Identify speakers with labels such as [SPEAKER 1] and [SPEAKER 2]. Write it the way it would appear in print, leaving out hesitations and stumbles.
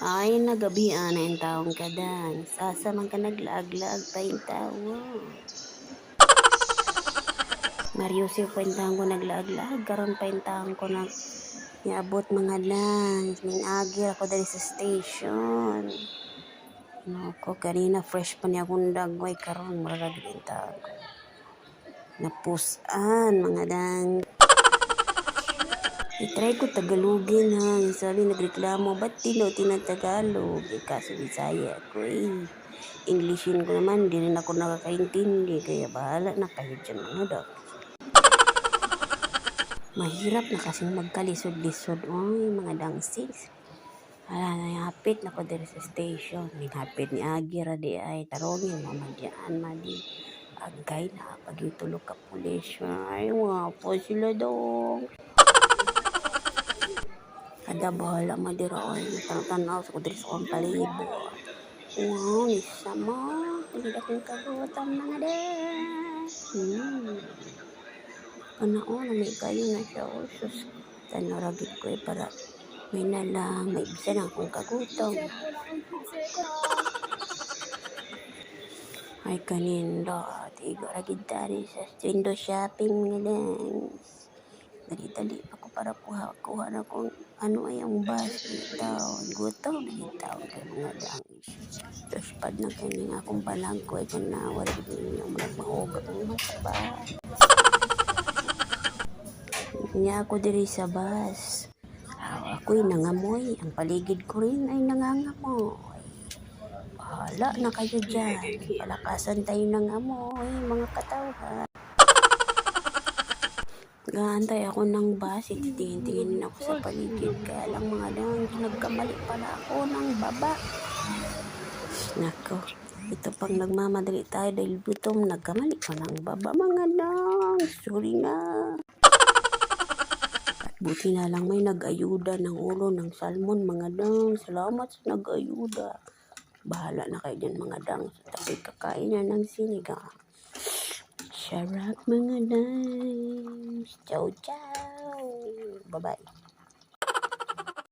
[SPEAKER 1] Ay, nagabian na yung taong kadan. Sasa man ka naglaag-laag pa yung tao. Mariusip pa yung taong ko naglaag-laag. Karon pa yung taong ko niabot mga lang. Ning agir ako dali sa station. No, ko kanina fresh pa niya akong dagway karon murag din taong ko. Napusan mga dang. I-try ko Tagalogin ha. Sabi nagreklamo, ba't tinatagalog? Kaso Bisaya ako Englishin ko naman, di rin ako nakakaintindi. Kaya bahala na kayo dyan mga dok. Mahirap na kasing magkalisod-lisod. Oy, mga dangsis. Hala na hapit na ko diri sa station. Hapit ni Agira di ay tarongin mamadyaan madi. Agay na pag itulog ka pulis. Ay, wapo sila dong. Kada bahala madira oy tanaw sa kudiri sa akong palibot. Wow, ni sama. Hindi akong kagutom mga des. Kanaon, may kayo na siya. O, sus. Tanaragit ko para may nalang, may bisa na akong kagutom. Ay kanindo. Tigo ragid tari sa window shopping mga des. Dali-dali ako para kuha na kung ano ay ang bus bitaw. Gutom bitaw kay mga dangis. Tapos pad na kayo nga akong balangko ay kanawar yung nagmahuga ng mataba. Niya ako diri sa bus. Ako'y nangamoy. Ang paligid ko rin ay nangangamoy. Bahala na kayo dyan. Palakasan tayo ng amoy mga katawhan. Gaantay ako ng bus, ititingin ako sa paligid. Kaya lang mga dang, nagkamali pala ako ng baba. Nako, ito pang nagmamadali tayo dahil gutom, nagkamali pa ng baba mga dang. Sorry na. At buti na lang may nag-ayuda ng ulo ng salmon mga dang. Salamat sa nag-ayuda. Bahala na kayo dyan mga dang. Tapos kakain na ng sinigang. Sarap mga dang. Ciao, ciao. Bye-bye.